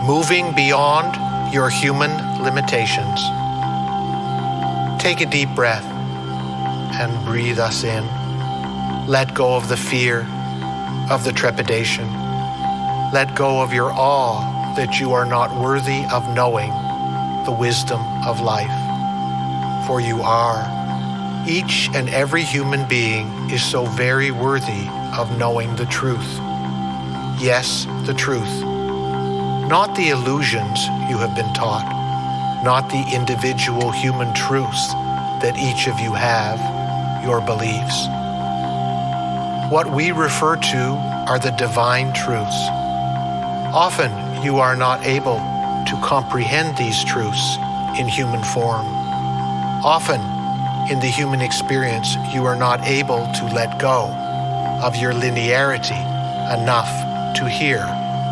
moving beyond your human limitations. Take a deep breath and breathe us in. Let go of the fear, of the trepidation. Let go of your awe that you are not worthy of knowing the wisdom of life. For you are. Each and every human being is so very worthy of knowing the truth. Yes, the truth. Not the illusions you have been taught, not the individual human truths that each of you have, your beliefs. What we refer to are the divine truths. Often you are not able to comprehend these truths in human form. Often in the human experience, you are not able to let go of your linearity enough to hear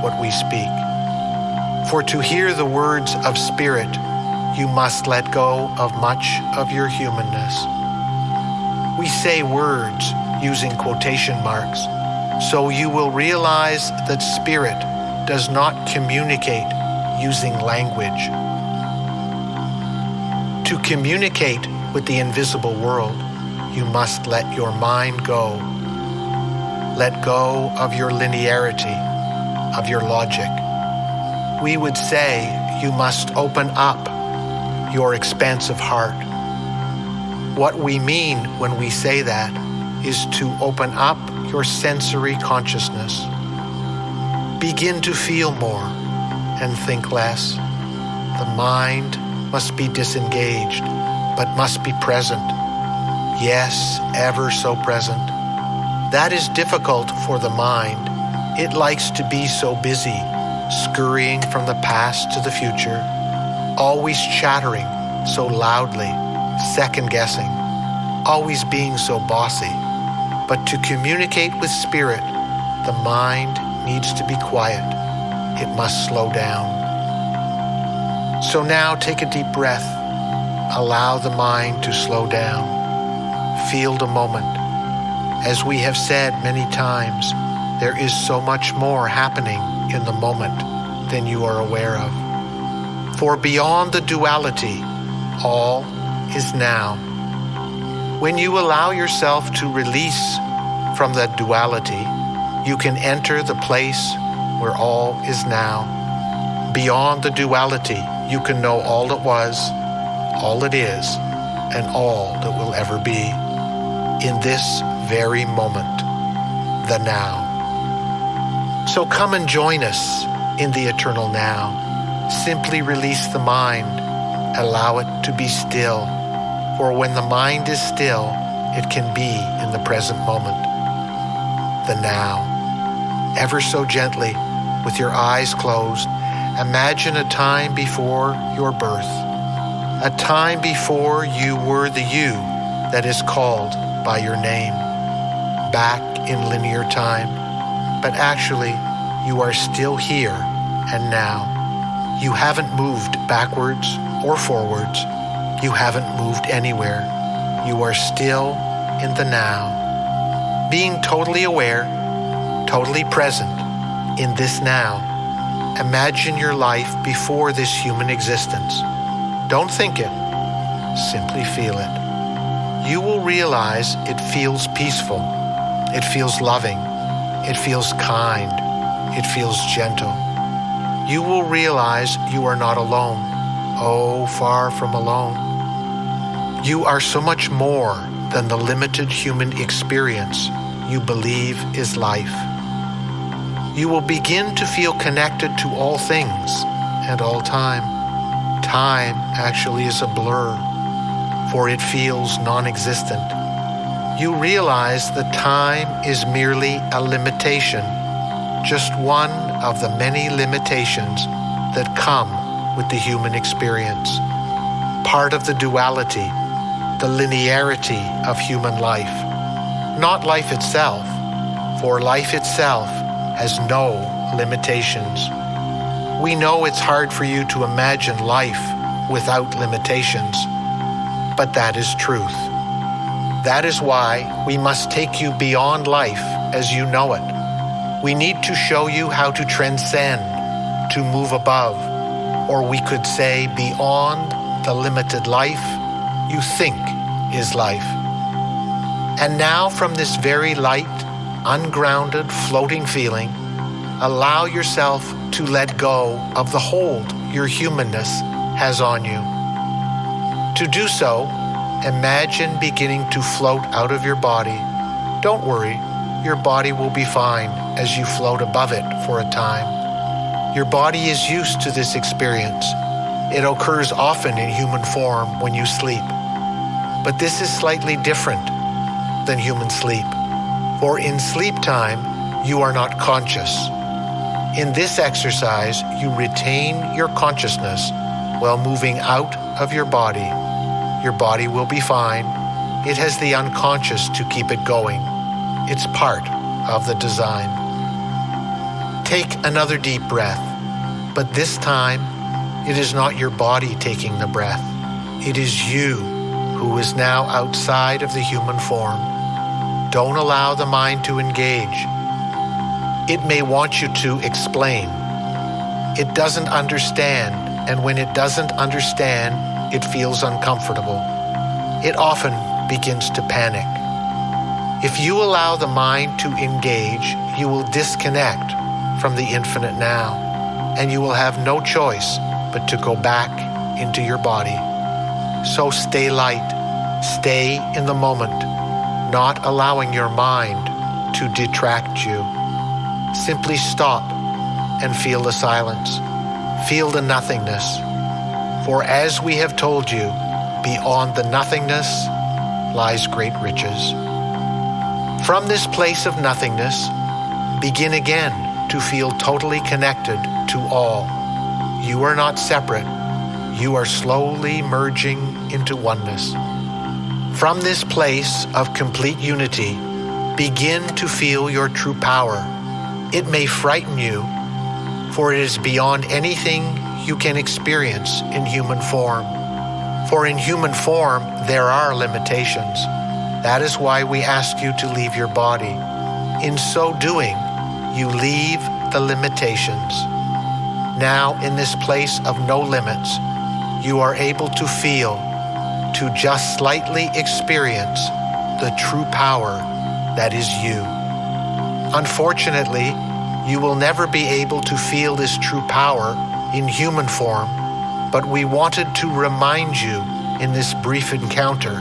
what we speak. For to hear the words of spirit, you must let go of much of your humanness. We say words using quotation marks, so you will realize that spirit does not communicate using language. To communicate with the invisible world, you must let your mind go. Let go of your linearity, of your logic. We would say you must open up your expansive heart. What we mean when we say that is to open up your sensory consciousness. Begin to feel more and think less. The mind must be disengaged, but must be present. Yes, ever so present. That is difficult for the mind. It likes to be so busy, scurrying from the past to the future, always chattering so loudly, second-guessing, always being so bossy. But to communicate with spirit, the mind needs to be quiet. It must slow down. So now take a deep breath. Allow the mind to slow down. Feel the moment. As we have said many times, there is so much more happening in the moment than you are aware of. For beyond the duality, all is now. When you allow yourself to release from that duality, you can enter the place where all is now. Beyond the duality, you can know all that was, all it is, and all that will ever be. In this very moment, the now. So come and join us in the eternal now. Simply release the mind. Allow it to be still. For when the mind is still, it can be in the present moment. The now. Ever so gently, with your eyes closed, imagine a time before your birth. A time before you were the you that is called by your name. Back in linear time. But actually, you are still here and now. You haven't moved backwards or forwards. You haven't moved anywhere. You are still in the now. Being totally aware, totally present in this now. Imagine your life before this human existence. Don't think it. Simply feel it. You will realize it feels peaceful. It feels loving. It feels kind. It feels gentle. You will realize you are not alone. Oh, far from alone. You are so much more than the limited human experience you believe is life. You will begin to feel connected to all things and all time. Time actually is a blur, for it feels non-existent. You realize that time is merely a limitation, just one of the many limitations that come with the human experience. Part of the duality, the linearity of human life. Not life itself, for life itself has no limitations. We know it's hard for you to imagine life without limitations, but that is truth. That is why we must take you beyond life as you know it. We need to show you how to transcend, to move above, or we could say beyond the limited life you think is life. And now from this very light, ungrounded, floating feeling, allow yourself to let go of the hold your humanness has on you. To do so, imagine beginning to float out of your body. Don't worry, your body will be fine as you float above it for a time. Your body is used to this experience. It occurs often in human form when you sleep. But this is slightly different than human sleep. For in sleep time, you are not conscious. In this exercise, you retain your consciousness while moving out of your body. Your body will be fine. It has the unconscious to keep it going. It's part of the design. Take another deep breath, but this time, it is not your body taking the breath. It is you who is now outside of the human form. Don't allow the mind to engage. It may want you to explain. It doesn't understand, and when it doesn't understand, it feels uncomfortable. It often begins to panic. If you allow the mind to engage, you will disconnect from the infinite now, and you will have no choice but to go back into your body. So stay light, stay in the moment, not allowing your mind to detract you. Simply stop and feel the silence. Feel the nothingness. For as we have told you, beyond the nothingness lies great riches. From this place of nothingness, begin again to feel totally connected to all. You are not separate. You are slowly merging into oneness. From this place of complete unity, begin to feel your true power. It may frighten you, for it is beyond anything you can experience in human form. For in human form, there are limitations. That is why we ask you to leave your body. In so doing, you leave the limitations. Now, in this place of no limits, you are able to feel, to just slightly experience the true power that is you. Unfortunately, you will never be able to feel this true power in human form, but we wanted to remind you in this brief encounter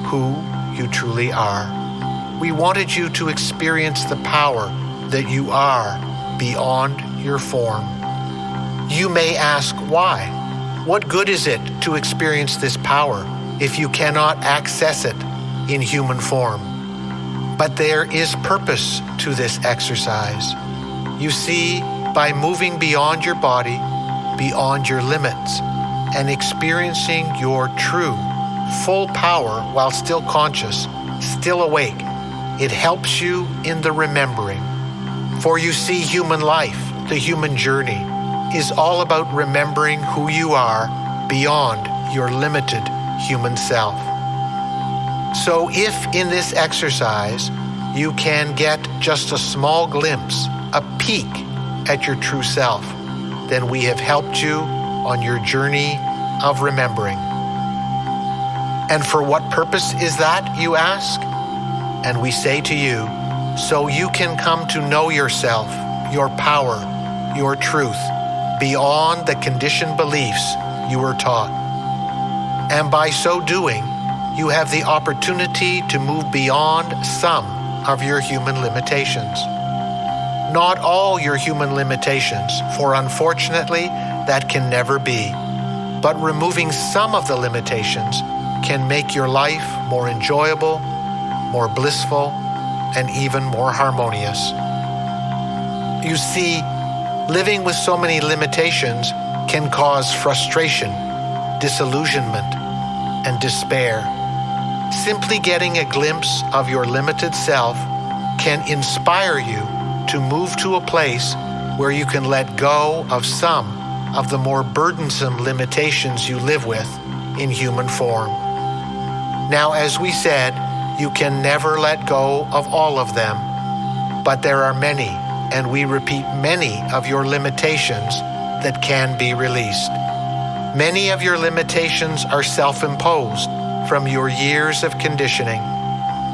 who you truly are. We wanted you to experience the power that you are beyond your form. You may ask why. What good is it to experience this power if you cannot access it in human form? But there is purpose to this exercise. You see, by moving beyond your body, beyond your limits, and experiencing your true, full power while still conscious, still awake, it helps you in the remembering. For you see, human life, the human journey, is all about remembering who you are beyond your limited human self. So if in this exercise you can get just a small glimpse, a peek at your true self, then we have helped you on your journey of remembering. And for what purpose is that, you ask? And we say to you, so you can come to know yourself, your power, your truth, beyond the conditioned beliefs you were taught. And by so doing, you have the opportunity to move beyond some of your human limitations. Not all your human limitations, for unfortunately, that can never be. But removing some of the limitations can make your life more enjoyable, more blissful, and even more harmonious. You see, living with so many limitations can cause frustration, disillusionment, and despair. Simply getting a glimpse of your limited self can inspire you to move to a place where you can let go of some of the more burdensome limitations you live with in human form. Now, as we said, you can never let go of all of them, but there are many, and we repeat many of your limitations that can be released. Many of your limitations are self-imposed from your years of conditioning.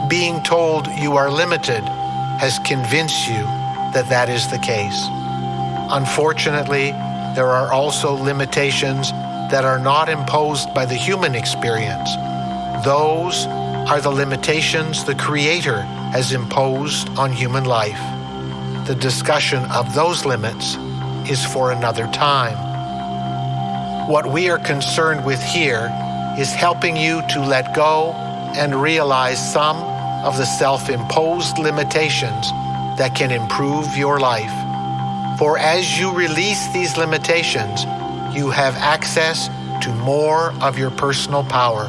Being told you are limited has convinced you that that is the case. Unfortunately, there are also limitations that are not imposed by the human experience. Those are the limitations the Creator has imposed on human life. The discussion of those limits is for another time. What we are concerned with here is helping you to let go and realize some of the self-imposed limitations that can improve your life. For as you release these limitations, you have access to more of your personal power.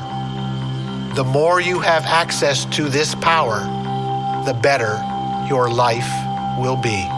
The more you have access to this power, the better your life will be.